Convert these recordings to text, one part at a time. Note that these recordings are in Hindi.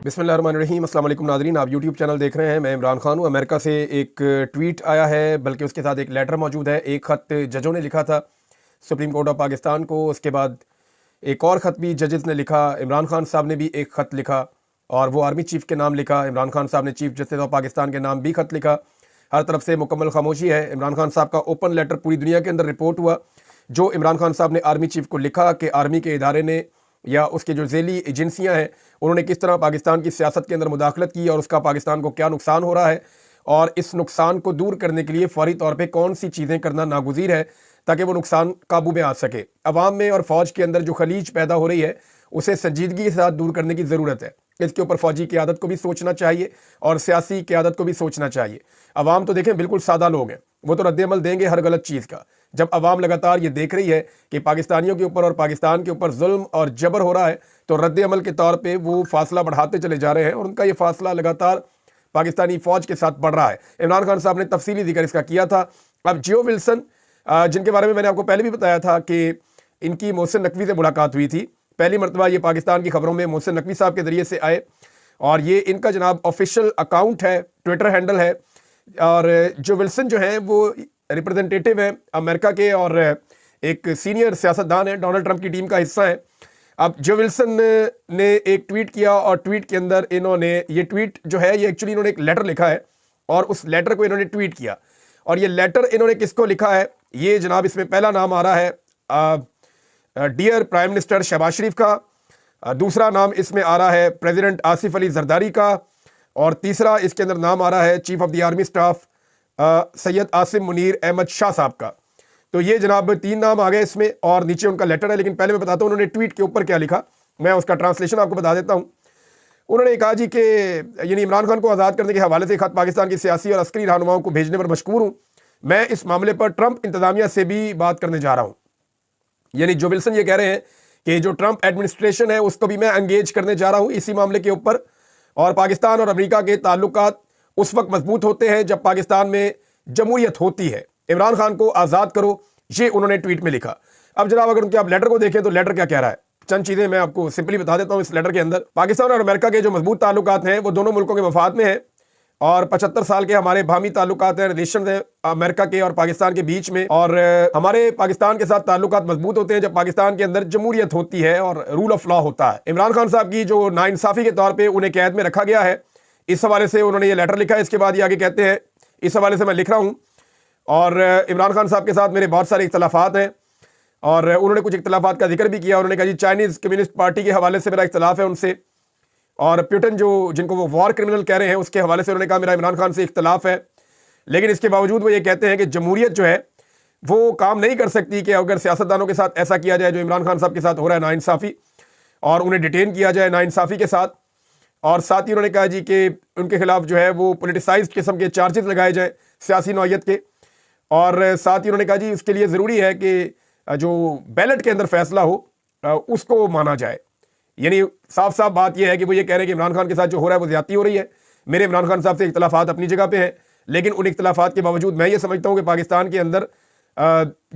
बिस्मिल्लाहिर्रहमानिर्रहीम। अस्सलाम वालेकुम नाज़रीन, आप यूट्यूब चैनल देख रहे हैं। मैं इमरान खान हूँ। अमेरिका से एक ट्वीट आया है, बल्कि उसके साथ एक लेटर मौजूद है। एक ख़त जजों ने लिखा था सुप्रीम कोर्ट ऑफ पाकिस्तान को। उसके बाद एक और ख़त भी जजेस ने लिखा। इमरान खान साहब ने भी एक ख़त लिखा और वो आर्मी चीफ़ के नाम लिखा। इमरान खान साहब ने चीफ जस्टिस ऑफ पाकिस्तान के नाम भी ख़त लिखा। हर तरफ से मुकम्मल खामोशी है। इमरान खान साहब का ओपन लेटर पूरी दुनिया के अंदर रिपोर्ट हुआ। जो इमरान खान साहब ने आर्मी चीफ़ को लिखा कि आर्मी के इदारे ने या उसके जो झेली एजेंसियां हैं उन्होंने किस तरह पाकिस्तान की सियासत के अंदर मुदाखलत की और उसका पाकिस्तान को क्या नुकसान हो रहा है, और इस नुकसान को दूर करने के लिए फौरी तौर पे कौन सी चीज़ें करना नागुज़ीर है ताकि वो नुकसान काबू में आ सके। अवाम में और फ़ौज के अंदर जो खलीज पैदा हो रही है उसे संजीदगी के साथ दूर करने की ज़रूरत है। इसके ऊपर फ़ौजी क़यादत को भी सोचना चाहिए और सियासी क़यादत को भी सोचना चाहिए। अवाम तो देखें बिल्कुल सादा लोग हैं, वो तो रद्द-ए-अमल देंगे हर गलत चीज़ का। जब अवाम लगातार ये देख रही है कि पाकिस्तानियों के ऊपर और पाकिस्तान के ऊपर जुल्म और जबर हो रहा है, तो रद्द-ए-अमल के तौर पे वो फासला बढ़ाते चले जा रहे हैं और उनका ये फासला लगातार पाकिस्तानी फ़ौज के साथ बढ़ रहा है। इमरान खान साहब ने तफसीली जिक्र इसका किया था। अब जियो विल्सन, जिनके बारे में मैंने आपको पहले भी बताया था कि इनकी मोहसिन नकवी से मुलाकात हुई थी। पहली मरतबा ये पाकिस्तान की खबरों में मोहसिन नकवी साहब के ज़रिए से आए और ये इनका जनाब ऑफिशियल अकाउंट है, ट्विटर हैंडल है। और जो विल्सन जो हैं वो रिप्रेजेंटेटिव हैं अमेरिका के और एक सीनियर सियासतदान है, डोनाल्ड ट्रंप की टीम का हिस्सा है। अब जो विल्सन ने एक ट्वीट किया और ट्वीट के अंदर इन्होंने ये ट्वीट जो है ये एक्चुअली इन्होंने एक लेटर लिखा है और उस लेटर को इन्होंने ट्वीट किया। और ये लेटर इन्होंने किसको लिखा है, ये जनाब इसमें पहला नाम आ रहा है डियर प्राइम मिनिस्टर शहबाज शरीफ का, दूसरा नाम इसमें आ रहा है प्रेसिडेंट आसिफ अली जरदारी का, और तीसरा इसके अंदर नाम आ रहा है chief of the army staff Syed Asim Munir Ahmed Shah Sahab का। तो ये जनाब 3 नाम आ गए इसमें और नीचे उनका लेटर है। लेकिन पहले मैं बताता हूँ उन्होंने ट्वीट के ऊपर क्या लिखा, मैं उसका ट्रांसलेशन आपको बता देता हूँ। उन्होंने कहा जी कि यानी इमरान खान को आज़ाद करने के हवाले से खत पाकिस्तान की सियासी और अस्करी रहनुमाओं को भेजने पर मशकूर हूँ। मैं इस मामले पर ट्रंप इंतजामिया से भी बात करने जा रहा हूँ। यानी जो विल्सन ये कह रहे हैं कि जो ट्रंप एडमिनिस्ट्रेशन है उसको भी मैं एंगेज करने जा रहा हूँ इसी मामले के ऊपर। और पाकिस्तान और अमेरिका के ताल्लुकात उस वक्त मजबूत होते हैं जब पाकिस्तान में जमहूरियत होती है। इमरान खान को आज़ाद करो, ये उन्होंने ट्वीट में लिखा। अब जनाब अगर उनके आप लेटर को देखें तो लेटर क्या कह रहा है, चंद चीज़ें मैं आपको सिंपली बता देता हूँ। इस लेटर के अंदर पाकिस्तान और अमेरिका के जो मजबूत ताल्लुकात हैं वो दोनों मुल्कों के मफाद में है और 75 साल के हमारे बाहमी ताल्लुकात हैं, रिलेशन है अमेरिका के और पाकिस्तान के बीच में। और हमारे पाकिस्तान के साथ ताल्लुकात मजबूत होते हैं जब पाकिस्तान के अंदर जमहूरियत होती है और रूल ऑफ लॉ होता है। इमरान खान साहब की जो नाइंसाफ़ी के तौर पर उन्हें कैद में रखा गया है, इस हवाले से उन्होंने ये लेटर लिखा है। इसके बाद ये आगे कहते हैं, इस हवाले से मैं लिख रहा हूँ और इमरान खान साहब के साथ मेरे बहुत सारे इख्तलाफात हैं और उन्होंने कुछ इख्तलाफात का जिक्र भी किया। उन्होंने कहा जी चाइनीज़ कम्युनिस्ट पार्टी के हवाले से मेरा इख्तलाफ है उनसे, और प्यूटन जो जिनको वो वॉर क्रिमिनल कह रहे हैं उसके हवाले से उन्होंने कहा मेरा इमरान खान से इख्तलाफ है। लेकिन इसके बावजूद वो ये कहते हैं कि जमहूरियत जो है वो काम नहीं कर सकती कि अगर सियासतदानों के साथ ऐसा किया जाए जो इमरान खान साहब के साथ हो रहा है नाइंसाफ़ी, और उन्हें डिटेन किया जाए नाइंसाफ़ी के साथ। और साथ ही उन्होंने कहा जी कि उनके खिलाफ जो है वो पोलिटिसाइज्ड किस्म के चार्जेस लगाए जाए सियासी नौयत के। और साथ ही उन्होंने कहा जी उसके लिए ज़रूरी है कि जो बैलेट के अंदर फैसला हो उसको माना जाए। यानी साफ साफ बात यह है कि वो ये कह रहे हैं कि इमरान खान के साथ जो हो रहा है वो ज़्यादती हो रही है। मेरे इमरान खान साहब से इख्तलाफात अपनी जगह पे हैं, लेकिन उन इख्तलाफात के बावजूद मैं ये समझता हूँ कि पाकिस्तान के अंदर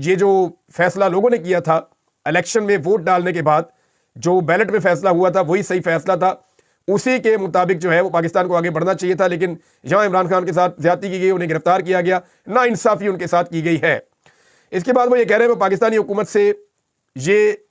ये जो फैसला लोगों ने किया था इलेक्शन में वोट डालने के बाद, जो बैलेट में फैसला हुआ था वही सही फैसला था, उसी के मुताबिक जो है वो पाकिस्तान को आगे बढ़ना चाहिए था। लेकिन जहाँ इमरान खान के साथ ज़्यादती की गई, उन्हें गिरफ्तार किया गया, नाइंसाफ़ी उनके साथ की गई है। इसके बाद वो ये कह रहे हैं वो पाकिस्तानी हुकूमत से ये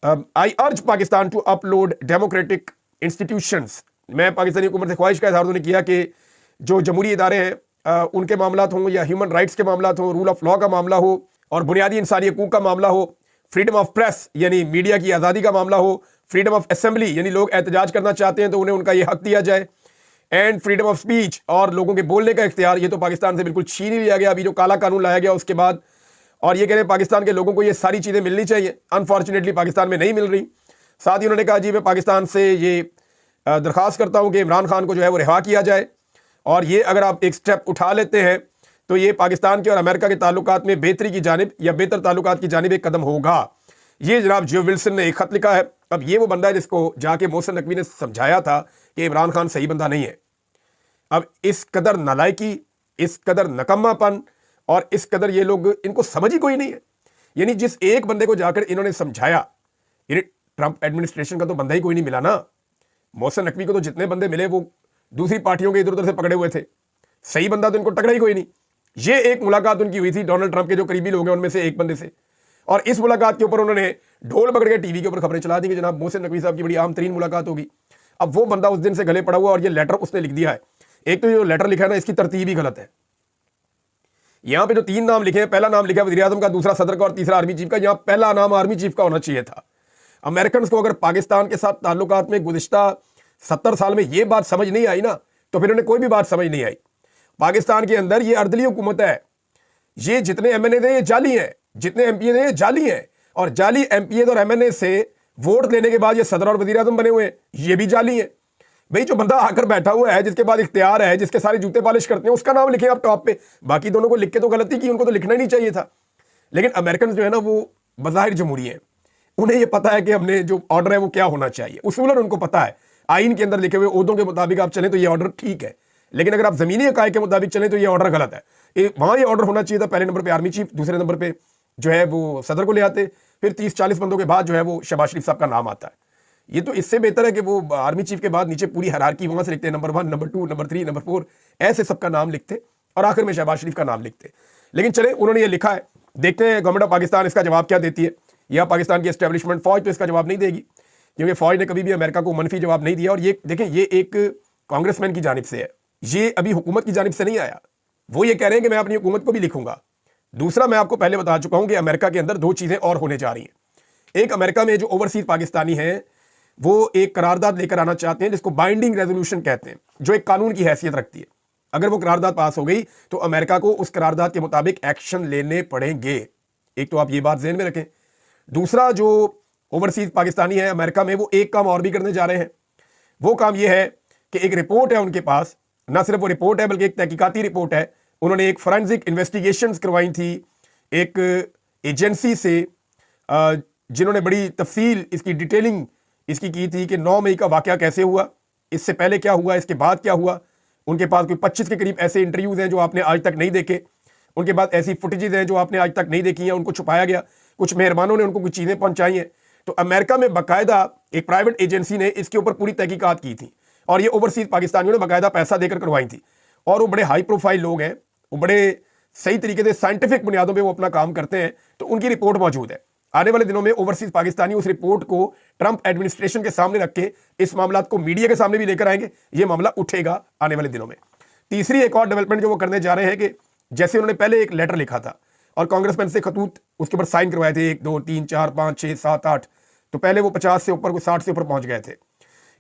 I urge Pakistan to uphold democratic institutions. मैं पाकिस्तानी हुकूमत से ख्वाहिश का इज़हार उन्होंने किया कि जो जमहूरी इदारे हैं उनके मामलात हों या ह्यूमन राइट्स के मामलात हों, रूल ऑफ लॉ का मामला हो और बुनियादी इंसानी हकूक़ का मामला हो, फ्रीडम ऑफ प्रेस यानी मीडिया की आज़ादी का मामला हो, फ्रीडम ऑफ असेंबली यानी लोग एहतजाज करना चाहते हैं तो उन्हें उनका ये हक दिया जाए, एंड फ्रीडम ऑफ स्पीच और लोगों के बोलने का इख्तियार, ये तो पाकिस्तान से बिल्कुल छीन ही लिया गया अभी जो काला कानून लाया गया उसके बाद। और ये कह रहे हैं पाकिस्तान के लोगों को ये सारी चीज़ें मिलनी चाहिए, अनफॉर्चुनेटली पाकिस्तान में नहीं मिल रही। साथ ही उन्होंने कहा जी मैं पाकिस्तान से ये दरख्वास्त करता हूँ कि इमरान खान को जो है वो रिहा किया जाए, और ये अगर आप एक स्टेप उठा लेते हैं तो ये पाकिस्तान के और अमेरिका के ताल्लुकात में बेहतरी की जानिब या बेहतर ताल्लुकात की जानिब एक कदम होगा। ये जनाब जो विल्सन ने एक ख़त लिखा है। अब ये वो बंदा है जिसको जाके मोहसिन नकवी ने समझाया था कि इमरान खान सही बंदा नहीं है। अब इस कदर नालायकी, इस कदर नकम्मापन और इस कदर ये लोग, इनको समझ ही कोई नहीं है। यानी जिस एक बंदे को जाकर इन्होंने समझाया, यानी ट्रंप एडमिनिस्ट्रेशन का तो बंदा ही कोई नहीं मिला ना। मोहसिन नकवी को तो जितने बंदे मिले वो दूसरी पार्टियों के इधर उधर से पकड़े हुए थे, सही बंदा तो इनको टकरा ही कोई नहीं। ये एक मुलाकात उनकी हुई थी डोनाल्ड ट्रंप के जो करीबी लोग हैं उनमें से एक बंदे से, और इस मुलाकात के ऊपर उन्होंने ढोल पकड़ के टीवी के ऊपर खबरें चला दी कि जनाब मोहसिन नकवी साहब की बड़ी आम तरीन मुलाकात होगी। अब वो बंदा उस दिन से गले पड़ा हुआ और ये लेटर उसने लिख दिया है। एक तो ये लेटर लिखा है ना, इसकी तरतीब ही गलत है। यहां पे जो 3 नाम लिखे हैं, पहला नाम लिखा है वज़ीर आज़म का, दूसरा सदर का और तीसरा आर्मी चीफ का। यहां पहला नाम आर्मी चीफ का होना चाहिए था। अमेरिकन को अगर पाकिस्तान के साथ ताल्लुकात में गुज़िश्ता 70 साल में ये बात समझ नहीं आई ना, तो फिर उन्हें कोई भी बात समझ नहीं आई। पाकिस्तान के अंदर ये अर्दली हुकूमत है, ये जितने एमएनए थे ये जाली हैं, जितने एमपीए थे ये जाली हैं, और जाली एमपीए और एमएनए से वोट लेने के बाद ये सदर और वज़ीर आज़म बने हुए हैं, ये भी जाली हैं। भाई जो बंदा आकर बैठा हुआ है, जिसके पास इख्तियार है, जिसके सारे जूते पॉलिश करते हैं, उसका नाम लिखे आप टॉप पे। बाकी दोनों को लिख के तो गलती की, उनको तो लिखना ही नहीं चाहिए था। लेकिन अमेरिकन जो है ना वो बज़ाहिर जमहूरी है, उन्हें ये पता है कि हमने जो ऑर्डर है वो क्या होना चाहिए, उसूलन उनको पता है। आइन के अंदर लिखे हुए ओहदों के मुताबिक आप चलें तो ये ऑर्डर ठीक है, लेकिन अगर आप जमीनी हकायक के मुताबिक चलें तो ये ऑर्डर गलत है। वहां ये ऑर्डर होना चाहिए था, पहले नंबर पर आर्मी चीफ, दूसरे नंबर पर जो है वो सदर को ले आते, फिर 30-40 बंदों के बाद जो है वो शहबाज शरीफ साहब का नाम आता है। ये तो इससे बेहतर है कि वो आर्मी चीफ के बाद नीचे पूरी हायरार्की वहां से लिखते हैं, नंबर 1, नंबर 2, नंबर 3, नंबर 4, ऐसे सबका नाम लिखते और आखिर में शहबाज शरीफ का नाम लिखते। लेकिन चले, उन्होंने ये लिखा है, देखते हैं गवर्नमेंट ऑफ पाकिस्तान इसका जवाब क्या देती है, या पाकिस्तान की एस्टेब्लिशमेंट फौज तो इसका जवाब नहीं देगी, क्योंकि फौज ने कभी भी अमेरिका को मनफी जवाब नहीं दिया। और ये देखें, ये एक कांग्रेसमैन की जानिब से है, ये अभी हुकूमत की जानिब से नहीं आया। वो ये कह रहे हैं कि मैं अपनी हुकूमत को भी लिखूंगा। दूसरा, मैं आपको पहले बता चुका हूं कि अमेरिका के अंदर 2 चीजें और होने जा रही हैं। एक, अमेरिका में जो ओवरसीज पाकिस्तानी हैं वो एक करारदाद लेकर आना चाहते हैं जिसको बाइंडिंग रेजोल्यूशन कहते हैं, जो एक कानून की हैसियत रखती है। अगर वो करारदाद पास हो गई तो अमेरिका को उस करारदाद के मुताबिक एक्शन लेने पड़ेंगे। एक तो आप ये बात ज़हन में रखें। दूसरा, जो ओवरसीज पाकिस्तानी है अमेरिका में, वो एक काम और भी करने जा रहे हैं। वो काम ये है कि एक रिपोर्ट है उनके पास, ना सिर्फ वो रिपोर्ट है बल्कि एक तहकीकाती रिपोर्ट है। उन्होंने एक फॉरेंसिक इन्वेस्टिगेशंस करवाई थी एक एजेंसी से, जिन्होंने बड़ी तफसील इसकी डिटेलिंग इसकी की थी कि 9 मई का वाकया कैसे हुआ, इससे पहले क्या हुआ, इसके बाद क्या हुआ। उनके पास कोई 25 के करीब ऐसे इंटरव्यूज हैं जो आपने आज तक नहीं देखे। उनके पास ऐसी फुटेजेज हैं जो आपने आज तक नहीं देखी हैं, उनको छुपाया गया। कुछ मेहरबानों ने उनको कुछ चीज़ें पहुंचाई हैं। तो अमेरिका में बाकायदा एक प्राइवेट एजेंसी ने इसके ऊपर पूरी तहकीकात की थी, और ये ओवरसीज पाकिस्तानियों ने बाकायदा पैसा देकर करवाई थी। और वो बड़े हाई प्रोफाइल लोग हैं, वो बड़े सही तरीके से साइंटिफिक बुनियादों पर वो अपना काम करते हैं। तो उनकी रिपोर्ट मौजूद है। आने वाले दिनों में ओवरसीज पाकिस्तानी उस रिपोर्ट को ट्रंप एडमिनिस्ट्रेशन के सामने रख के इस मामला को मीडिया के सामने भी लेकर आएंगे। ये मामला उठेगा आने वाले दिनों में। तीसरी एक और डेवलपमेंट जो वो करने जा रहे हैं कि जैसे उन्होंने पहले एक लेटर लिखा था और कांग्रेसमैन से खतूत उसके ऊपर साइन करवाए थे, 1, 2, 3, 4, 5, 6, 7, 8, तो पहले वो 50 से ऊपर, 60 से ऊपर पहुंच गए थे।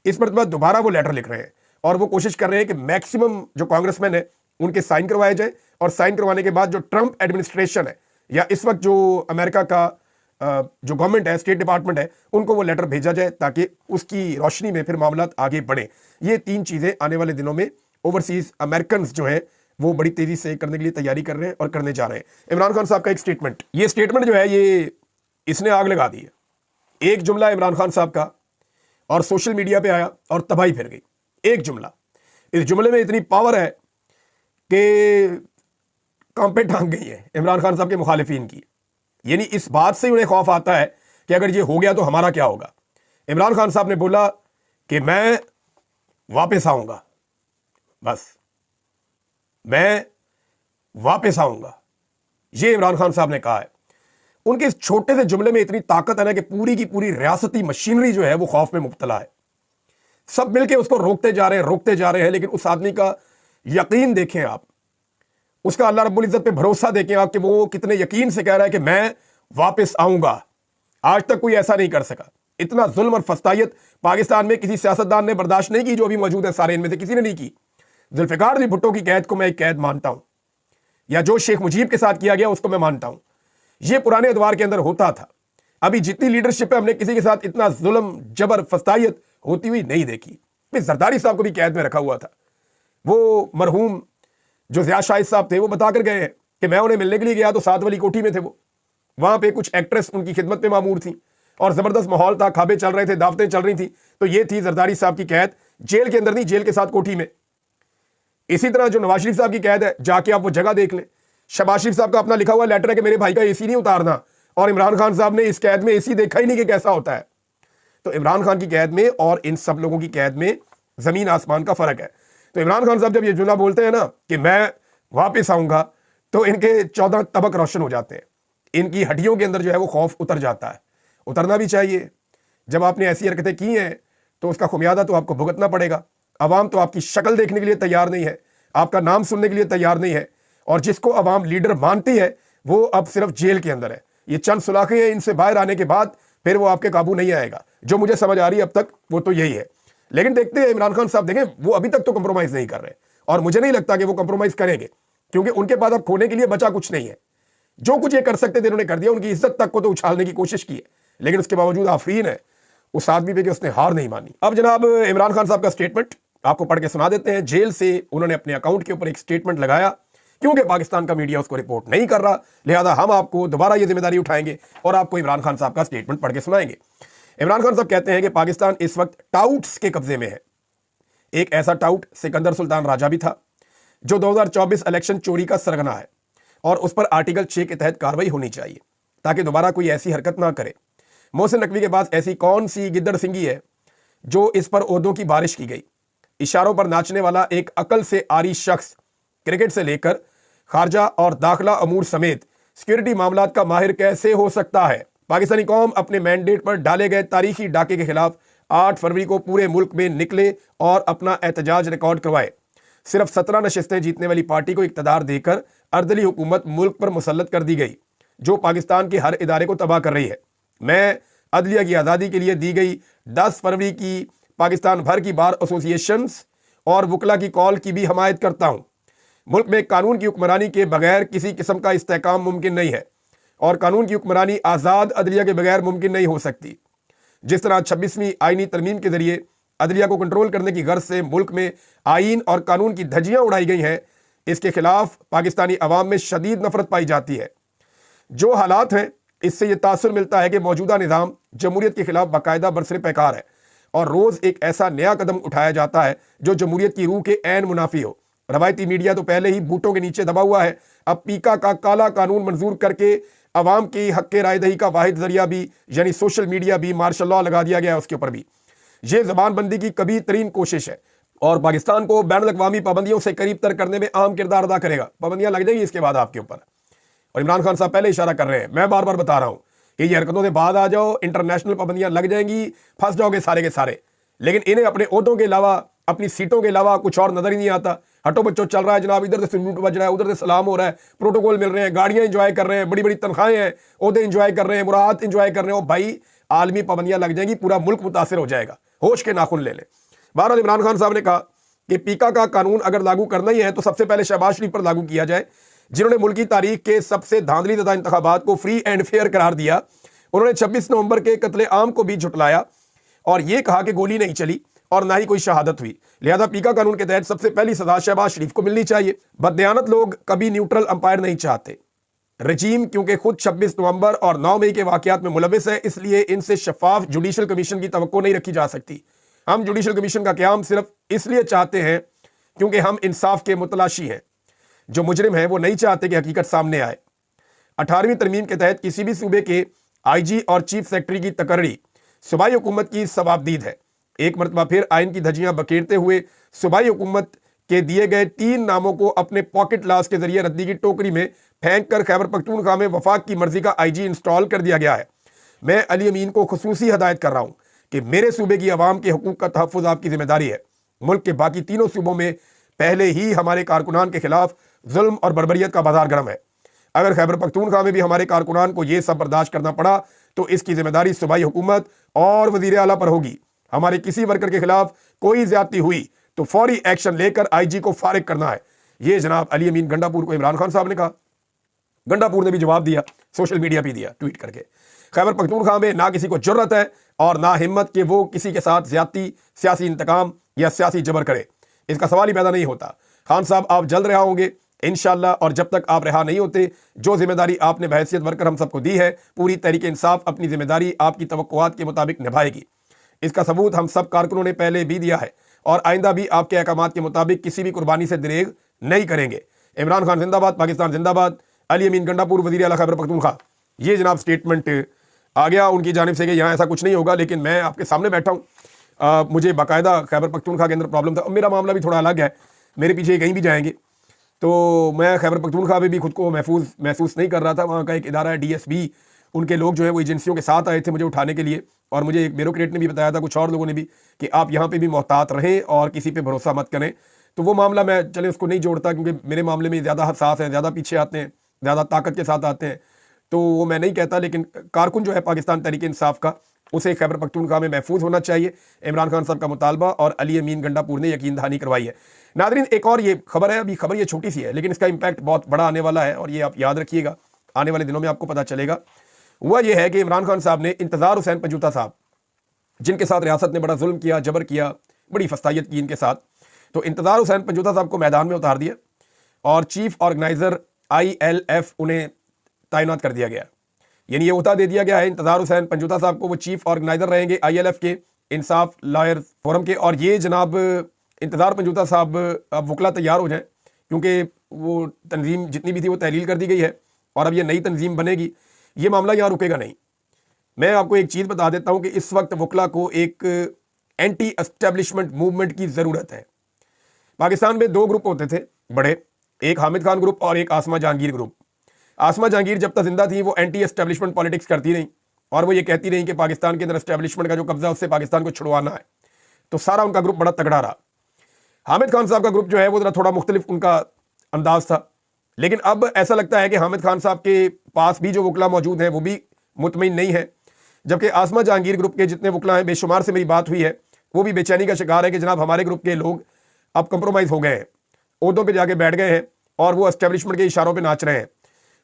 इस मरतबा दोबारा वो लेटर लिख रहे हैं और वो कोशिश कर रहे हैं कि मैक्सिमम जो कांग्रेसमैन है उनके साइन करवाए जाए, और साइन करवाने के बाद जो ट्रंप एडमिनिस्ट्रेशन है या इस वक्त जो अमेरिका का जो गवर्नमेंट है, स्टेट डिपार्टमेंट है, उनको वो लेटर भेजा जाए ताकि उसकी रोशनी में फिर मामला आगे बढ़े। ये 3 चीज़ें आने वाले दिनों में ओवरसीज अमेरिकन जो है वो बड़ी तेज़ी से करने के लिए तैयारी कर रहे हैं और करने जा रहे हैं। इमरान खान साहब का एक स्टेटमेंट, ये स्टेटमेंट जो है ये इसने आग लगा दी है। एक जुमला इमरान खान साहब का और सोशल मीडिया पे आया और तबाही फिर गई। एक जुमला, इस जुमले में इतनी पावर है कि कांपे टांग गई है इमरान खान साहब के मुखालिफिन की। यानी इस बात से उन्हें खौफ आता है कि अगर ये हो गया तो हमारा क्या होगा। इमरान खान साहब ने बोला कि मैं वापस आऊंगा, बस मैं वापस आऊंगा, ये इमरान खान साहब ने कहा है। उनके इस छोटे से जुमले में इतनी ताकत है ना कि पूरी की पूरी रियासती मशीनरी जो है वो खौफ में मुब्तला है। सब मिलके उसको रोकते जा रहे हैं, लेकिन उस आदमी का यकीन देखें आप, उसका अल्लाह रब्बुल इज्जत पे भरोसा देखें आप कि वो कितने यकीन से कह रहा है कि मैं वापस आऊंगा। आज तक कोई ऐसा नहीं कर सका। इतना जुल्म और फस्तायत पाकिस्तान में किसी सियासतदान ने बर्दाश्त नहीं की, जो अभी मौजूद है सारे इनमें से किसी ने नहीं की। जुल्फिकार अली भुट्टो की कैद को मैं एक कैद मानता हूं, या जो शेख मुजीब के साथ किया गया उसको मैं मानता हूं। यह पुराने अदवार के अंदर होता था। अभी जितनी लीडरशिप है हमने किसी के साथ इतना जुल्म जबर फस्तायत होती हुई नहीं देखी। जरदारी साहब को भी कैद में रखा हुआ था। वो मरहूम जो ज़िया शाहिद साहब थे वो बताकर गए हैं कि मैं उन्हें मिलने के लिए गया तो 7 वाली कोठी में थे वो। वहां पे कुछ एक्ट्रेस उनकी खिदमत में मामूर थी और जबरदस्त माहौल था, खाबे चल रहे थे, दावतें चल रही थी। तो ये थी जरदारी साहब की कैद, जेल के अंदर नहीं, जेल के साथ कोठी में। इसी तरह जो नवाज शरीफ साहब की कैद है, जाके आप वो जगह देख लें। शहबाज शरीफ साहब का अपना लिखा हुआ लेटर है कि मेरे भाई का एसी नहीं उतारना, और इमरान खान साहब ने इस कैद में एसी देखा ही नहीं कि कैसा होता है। तो इमरान खान की कैद में और इन सब लोगों की कैद में जमीन आसमान का फर्क है। तो इमरान खान साहब जब ये जुमला बोलते हैं ना कि मैं वापस आऊंगा, तो इनके 14 तबक रोशन हो जाते हैं, इनकी हड्डियों के अंदर जो है वो खौफ उतर जाता है। उतरना भी चाहिए। जब आपने ऐसी हरकतें की हैं तो उसका खुमियादा तो आपको भुगतना पड़ेगा। अवाम तो आपकी शक्ल देखने के लिए तैयार नहीं है, आपका नाम सुनने के लिए तैयार नहीं है, और जिसको अवाम लीडर मानती है वो अब सिर्फ जेल के अंदर है। ये चंद सुलाखें हैं, इनसे बाहर आने के बाद फिर वो आपके काबू नहीं आएगा। जो मुझे समझ आ रही है अब तक वो तो यही है। लेकिन देखते हैं इमरान खान साहब, देखें वो अभी तक तो कंप्रोमाइज नहीं कर रहे, और मुझे नहीं लगता कि वो कंप्रोमाइज करेंगे, क्योंकि उनके पास अब खोने के लिए बचा कुछ नहीं है। जो कुछ ये कर सकते थे उन्होंने कर दिया। उनकी इज्जत तक को तो उछालने की कोशिश की है, लेकिन उसके बावजूद आफरीन है उस आदमी पे कि उसने हार नहीं मानी। अब जनाब इमरान खान साहब का स्टेटमेंट आपको पढ़ के सुना देते हैं। जेल से उन्होंने अपने अकाउंट के ऊपर एक स्टेटमेंट लगाया, क्योंकि पाकिस्तान का मीडिया उसको रिपोर्ट नहीं कर रहा, लिहाजा हम आपको दोबारा ये जिम्मेदारी उठाएंगे और आपको इमरान खान साहब का स्टेटमेंट पढ़ के सुनाएंगे। इमरान खान साहब कहते हैं कि पाकिस्तान इस वक्त टाउट्स के कब्जे में है। एक ऐसा टाउट सिकंदर सुल्तान राजा भी था, जो 2024 इलेक्शन चोरी का सरगना है, और उस पर आर्टिकल 6 के तहत कार्रवाई होनी चाहिए ताकि दोबारा कोई ऐसी हरकत ना करे। मोहसिन नकवी के पास ऐसी कौन सी गिद्दड़ सिंगी है जो इस पर ओहदों की बारिश की गई। इशारों पर नाचने वाला एक अकल से आरी शख्स क्रिकेट से लेकर खारजा और दाखिला अमूर समेत सिक्योरिटी मामलात का माहिर कैसे हो सकता है। पाकिस्तानी कौम अपने मैंडेट पर डाले गए तारीखी डाके के खिलाफ 8 फरवरी को पूरे मुल्क में निकले और अपना एहतजाज रिकॉर्ड करवाए। सिर्फ 17 नशिस्तें जीतने वाली पार्टी को इक्तदार देकर अर्दली हुकूमत मुल्क पर मुसल्लत कर दी गई, जो पाकिस्तान के हर इदारे को तबाह कर रही है। मैं अदलिया की आज़ादी के लिए दी गई 10 फरवरी की पाकिस्तान भर की बार एसोसिएशंस और वकला की कॉल की भी हमायत करता हूँ। मुल्क में कानून की हुक्मरानी के बगैर किसी किस्म का इस्तेहकाम मुमकिन नहीं है, और कानून की हुक्मरानी आज़ाद अदलिया के बगैर मुमकिन नहीं हो सकती। जिस तरह 26वीं आईनी तरमीम के जरिए अदलिया को कंट्रोल करने की गर्ज से मुल्क में आइन और कानून की धज्जियां उड़ाई गई हैं, इसके खिलाफ पाकिस्तानी अवाम में शदीद नफरत पाई जाती है। जो हालात हैं, इससे यह तासुर मिलता है कि मौजूदा निज़ाम जमहूरियत के खिलाफ बाकायदा बरसरे पैकार है, और रोज़ एक ऐसा नया कदम उठाया जाता है जो जमहूरियत की रूह के ऐन मुनाफी हो। रवायती मीडिया तो पहले ही बूटों के नीचे दबा हुआ है, अब पीका का काला कानून मंजूर करके अवाम की हक के रायदही का वाहिद जरिया भी यानी सोशल मीडिया भी मार्शल लॉ लगा दिया गया है उसके ऊपर भी। ये ज़बानबंदी की कभी तरीन कोशिश है, और पाकिस्तान को बैन अवी पाबंदियों से करीब तर करने में अहम किरदार अदा करेगा। पाबंदियां लग जाएंगी इसके बाद आपके ऊपर, और इमरान खान साहब पहले इशारा कर रहे हैं। मैं बार बार बता रहा हूं कि ये हरकतों से बाद आ जाओ, इंटरनेशनल पाबंदियां लग जाएंगी, फंस जाओगे सारे के सारे। लेकिन इन्हें अपने ओहदों के अलावा, अपनी सीटों के अलावा कुछ और नजर ही नहीं आता। हटो बच्चों चल रहा है जनाब, इधर से सल्यूट बज रहा है, उधर से सलाम हो रहा है, प्रोटोकॉल मिल रहे हैं, गाड़ियां इंजॉय कर रहे हैं, बड़ी बड़ी तनख्वाहें हैं, ओहदे इंजॉय कर रहे हैं, मुराद इंजॉय कर रहे हो। भाई आलमी पाबंदियां लग जाएंगी, पूरा मुल्क मुतासिर हो जाएगा, होश के नाखून ले ले। बहरहाल इमरान खान साहब ने कहा कि पीका का कानून अगर लागू करना ही है तो सबसे पहले शहबाज शरीफ पर लागू किया जाए, जिन्होंने मुल्क की तारीख के सबसे धांधली ज़दा इंतखाबात को फ्री एंड फेयर करार दिया। उन्होंने 26 नवंबर के कत्ले आम को भी झुटलाया और यह कहा कि गोली नहीं चली और ना ही कोई शहादत हुई, लिहाजा पीका कानून के तहत सबसे पहली सजा शहबाज शरीफ को मिलनी चाहिए। बददयानत लोग कभी न्यूट्रल अंपायर नहीं चाहते। रजीम क्योंकि खुद 26 नवंबर और 9 मई के वाकयात में मुलविस है, इसलिए इनसे शफाफ जुडिशल कमीशन की तवक्को नहीं रखी जा सकती। हम जुडिशल कमीशन का क़याम सिर्फ इसलिए चाहते हैं क्योंकि हम इंसाफ के मुतलाशी हैं। जो मुजरिम हैं वो नहीं चाहते कि हकीकत सामने आए। 18वीं तरमीम के तहत किसी भी सूबे के IG और चीफ सेक्रेटरी की तकर्री सूबाई हुकूमत की सवाबदीद है। एक मरतबा फिर आइन की धज्जियां बखेरते हुए सूबाई हुकूमत के दिए गए 3 नामों को अपने पॉकेट लाश के जरिए रद्दी की टोकरी में फेंक कर खैबर पख्तूनख्वा में वफाक की मर्जी का IG इंस्टॉल कर दिया गया है। मैं अली अमीन को खुसूसी हदायत कर रहा हूं कि मेरे सूबे की आवाम के हकूक का तहफ़्फ़ुज़ आपकी जिम्मेदारी है। मुल्क के बाकी तीनों सूबों में पहले ही हमारे कारकुनान के खिलाफ जुल्म और बर्बरियत का बाजार गर्म है। अगर खैबर पख्तूनख्वा में भी हमारे कारकुनान को यह सब बर्दाश्त करना पड़ा तो इसकी जिम्मेदारी सूबाई हुकूमत और वज़ीर आला पर होगी। हमारे किसी वर्कर के खिलाफ कोई ज्यादती हुई तो फौरी एक्शन लेकर IG को फारिग करना है। यह जनाब अली अमीन गंडापुर को इमरान खान साहब ने कहा। गंडापुर ने भी जवाब दिया, सोशल मीडिया पे दिया ट्वीट करके। खैबर पख्तूनख्वा में ना किसी को जुर्रत है और ना हिम्मत कि वो किसी के साथ ज्यादती, सियासी इंतकाम या सियासी जबर करे। इसका सवाल ही पैदा नहीं होता। खान साहब आप जल्द रिहा होंगे इंशाअल्लाह, और जब तक आप रिहा नहीं होते, जो जिम्मेदारी आपने बहैसियत वर्कर हम सबको दी है, पूरी तहरीक इंसाफ अपनी जिम्मेदारी आपकी तवक्कुआत के मुताबिक निभाएगी। इसका सबूत हम सब कारकुनों ने पहले भी दिया है और आइंदा भी आपके अहकामात के मुताबिक किसी भी कुर्बानी से दरेग नहीं करेंगे। इमरान खान जिंदाबाद, पाकिस्तान जिंदाबाद। अली अमीन गंडापुर, वज़ीर आला खैबर पख्तूनख्वा। ये जनाब स्टेटमेंट आ गया उनकी जानिब से कि यहाँ ऐसा कुछ नहीं होगा, लेकिन मैं आपके सामने बैठा हूँ। मुझे बाकायदा खैबर पख्तूनख्वा के अंदर प्रॉब्लम था। मेरा मामला भी थोड़ा अलग है, मेरे पीछे कहीं भी जाएंगे, तो मैं खैबर पख्तूनख्वा में भी खुद को महसूस नहीं कर रहा था। वहाँ का एक इदारा है DSB, उनके लोग जो है वो एजेंसियों के साथ आए थे मुझे उठाने के लिए, और मुझे एक ब्यूरोक्रेट ने भी बताया था, कुछ और लोगों ने भी, कि आप यहाँ पे भी मोहतात रहें और किसी पे भरोसा मत करें। तो वो मामला मैं चले उसको नहीं जोड़ता, क्योंकि मेरे मामले में ज़्यादा हसास हैं, ज़्यादा पीछे आते हैं, ज़्यादा ताकत के साथ आते हैं, तो वो मैं नहीं कहता। लेकिन कारकुन जो है पाकिस्तान तहरीक इंसाफ का, उसे खैबर पख्तूनख्वा में महफूज होना चाहिए। इमरान खान साहब का मुतालबा और अली अमीन गंडापुर ने यकीन दहानी करवाई है। नादरीन, एक और ये खबर है, अभी खबर ये छोटी सी है, लेकिन इसका इम्पैक्ट बहुत बड़ा आने वाला है, और ये आप याद रखिएगा, आने वाले दिनों में आपको पता चलेगा। वह यह है कि इमरान खान साहब ने इंतज़ार हुसैन पंजूता साहब, जिनके साथ रियासत ने बड़ा जुल्म किया, जबर किया, बड़ी फस्तायत की इनके साथ, तो इंतज़ार हुसैन पंजूता साहब को मैदान में उतार दिया और चीफ ऑर्गेनाइज़र ILF उन्हें तैनात कर दिया गया। यानी ये उहदा दे दिया गया है इंतज़ार हुसैन पंजूता साहब को, वो चीफ ऑर्गेनाइज़र रहेंगे ILF के, इंसाफ लॉयर फोरम के। और ये जनाब इंतज़ार पंजूता साहब अब वकला तैयार हो जाएं, क्योंकि वो तंजीम जितनी भी थी वो तहलील कर दी गई है, और अब ये नई तंजीम बनेगी। ये मामला यहाँ रुकेगा नहीं। मैं आपको एक चीज़ बता देता हूँ कि इस वक्त वकला को एक एंटी एस्टेब्लिशमेंट मूवमेंट की ज़रूरत है। पाकिस्तान में दो ग्रुप होते थे बड़े, एक हामिद खान ग्रुप और एक आसमा जहांगीर ग्रुप। आसमा जहांगीर जब तक जिंदा थी वो एंटी एस्टेब्लिशमेंट पॉलिटिक्स करती रही, और वो ये कहती रही कि पाकिस्तान के अंदर एस्टेब्लिशमेंट का जो कब्जा है उससे पाकिस्तान को छुड़वाना है। तो सारा उनका ग्रुप बड़ा तगड़ा रहा। हामिद खान साहब का ग्रुप जो है वो जरा थोड़ा मुख्तलिफ उनका अंदाज था, लेकिन अब ऐसा लगता है कि हामिद खान साहब के पास भी जो वकला मौजूद हैं वो भी मुतमईन नहीं है, जबकि आसमा जहांगीर ग्रुप के जितने वकला हैं, बेशुमार से मेरी बात हुई है, वो भी बेचैनी का शिकार है कि जनाब हमारे ग्रुप के लोग अब कंप्रोमाइज़ हो गए हैं, ओहदों पे जाके बैठ गए हैं और वो एस्टेब्लिशमेंट के इशारों पे नाच रहे हैं।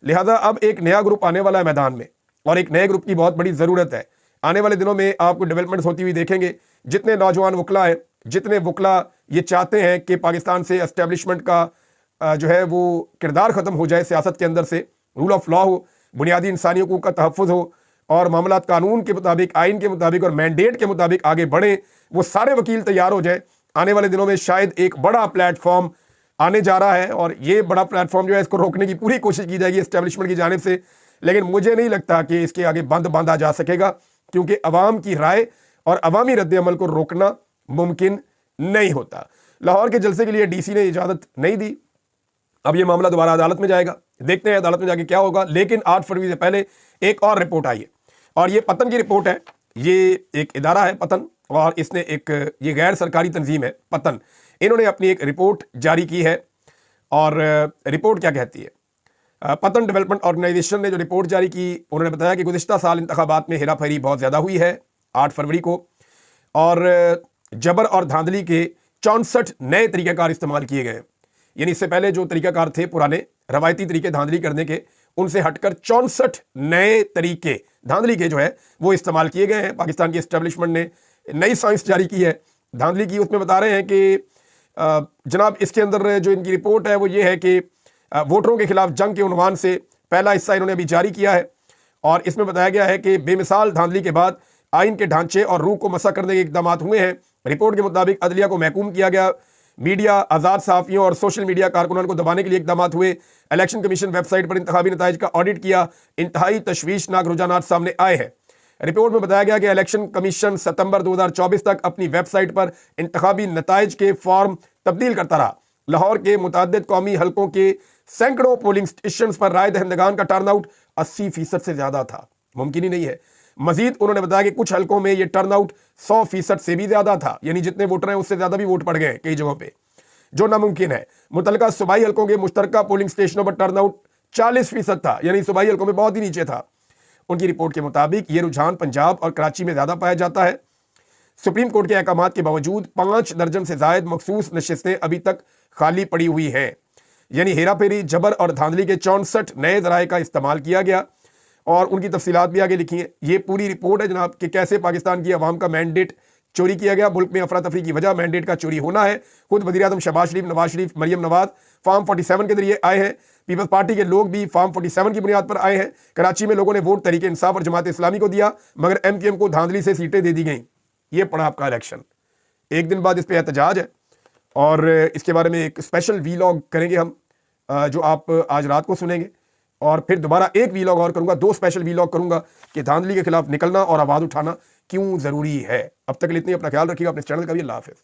लिहाजा अब एक नया ग्रुप आने वाला है मैदान में, और एक नए ग्रुप की बहुत बड़ी ज़रूरत है। आने वाले दिनों में आपको डेवलपमेंट्स होती हुई देखेंगे। जितने नौजवान वकला हैं, जितने वकला ये चाहते हैं कि पाकिस्तान से एस्टेब्लिशमेंट का जो है वो किरदार ख़त्म हो जाए, सियासत के अंदर से रूल ऑफ लॉ हो, बुनियादी इंसानी हकूक़ का तहफ़्फ़ुज़ हो, और मामलात कानून के मुताबिक, आइन के मुताबिक और मैंडेट के मुताबिक आगे बढ़े, वो सारे वकील तैयार हो जाए। आने वाले दिनों में शायद एक बड़ा प्लेटफॉर्म आने जा रहा है, और ये बड़ा प्लेटफॉर्म जो है इसको रोकने की पूरी कोशिश की जाएगी एस्टेब्लिशमेंट की जानिब से, लेकिन मुझे नहीं लगता कि इसके आगे बंद बांधा जा सकेगा, क्योंकि अवाम की राय और अवामी रद्द-ए-अमल को रोकना मुमकिन नहीं होता। लाहौर के जलसे के लिए DC ने इजाज़त नहीं दी। अब ये मामला दोबारा अदालत में जाएगा, देखते हैं अदालत में जाके क्या होगा। लेकिन 8 फरवरी से पहले एक और रिपोर्ट आई है, और ये पतन की रिपोर्ट है। ये एक इदारा है पतन, और इसने ये गैर सरकारी तंजीम है पतन, इन्होंने अपनी एक रिपोर्ट जारी की है। और रिपोर्ट क्या कहती है? पतन डेवलपमेंट ऑर्गेनाइजेशन ने जो रिपोर्ट जारी की, उन्होंने बताया कि गुज़िश्ता साल इंतखाबात में हेरा फेरी बहुत ज़्यादा हुई है 8 फरवरी को, और जबर और धांधली के 64 नए तरीक़ाकार इस्तेमाल किए गए। यानी इससे पहले जो तरीक़ाकार थे पुराने रवायती तरीके धांधली करने के, उनसे हटकर 64 नए तरीके धांधली के जो है वो इस्तेमाल किए गए हैं। पाकिस्तान की एस्टेब्लिशमेंट ने नई साइंस जारी की है धांधली की। उसमें बता रहे हैं कि जनाब इसके अंदर जो इनकी रिपोर्ट है वो ये है कि वोटरों के खिलाफ जंग के उन्वान से पहला हिस्सा इन्होंने अभी जारी किया है, और इसमें बताया गया है कि बेमिसाल धांधली के बाद आइन के ढांचे और रूह को मसा करने के इकदाम हुए हैं। रिपोर्ट के मुताबिक अदलिया को महकूम किया गया, मीडिया, आज़ाद सहाफ़ियों और सोशल मीडिया कारकुनान को दबाने के लिए इकदाम हुए, इलेक्शन कमीशन वेबसाइट पर इंतखाबी नताइज का ऑडिट किया, इंतहाई तशवीशनाक रुझानात सामने आए हैं। रिपोर्ट में बताया गया कि इलेक्शन कमीशन सितंबर 2024 तक अपनी वेबसाइट पर इंतखाबी नताइज के फॉर्म तब्दील करता रहा। लाहौर के मुतअद्दिद कौमी हलकों के सैकड़ों पोलिंग स्टेशन पर राय दहिंदगान का टर्नआउट 80% से ज़्यादा था। मुमकिन ही नहीं है। मजीद उन्होंने बताया कि कुछ हलकों में यह टर्नआउट 100% से भी ज़्यादा था, यानी जितने वोटर हैं उससे ज़्यादा भी वोट पड़ गए कई जगहों पर, जो नामुमकिन है। मुतल्लिका सूबाई हलकों के मुश्तरका पोलिंग स्टेशनों पर टर्नआउट 40% था, यानी सूबाई हलकों में बहुत ही नीचे था। उनकी रिपोर्ट के मुताबिक ये रुझान पंजाब और कराची में ज़्यादा पाया जाता है। सुप्रीम कोर्ट के अहकामात के बावजूद 5 दर्जन से ज़ायद मखसूस नशिस्तें अभी तक खाली पड़ी हुई हैं। यानी हेरा फेरी, जबर और धांधली के 64 नए ज़राए का इस्तेमाल किया गया, और उनकी तफसीलात भी आगे लिखी हैं। ये पूरी रिपोर्ट है जनाब कि कैसे पाकिस्तान की आवाम का मैंडेट चोरी किया गया। मुल्क में अफरा तफरी की वजह मैंडेट का चोरी होना है। खुद वज़ीर-ए-आज़म शहबाज शरीफ, नवाज शरीफ, मरियम नवाज फार्म 47 के जरिए आए हैं। पीपल्स पार्टी के लोग भी फार्म 47 की बुनियाद पर आए हैं। कराची में लोगों ने वोट तहरीक इंसाफ और जमात इस्लामी को दिया, मगर MQM को धांधली से सीटें दे दी गई। ये पड़ा आपका इलेक्शन। एक दिन बाद इस पर एहतजाज है, और इसके बारे में एक स्पेशल वीलॉग करेंगे हम, जो आप आज रात को सुनेंगे। और फिर दोबारा एक वीलॉग और करूंगा, 2 स्पेशल वीलॉग करूंगा कि धांधली के खिलाफ निकलना और आवाज उठाना क्यों जरूरी है। अब तक के लिए इतनी, अपना ख्याल रखिएगा, अपने चैनल का भी। अल्लाह हाफिज।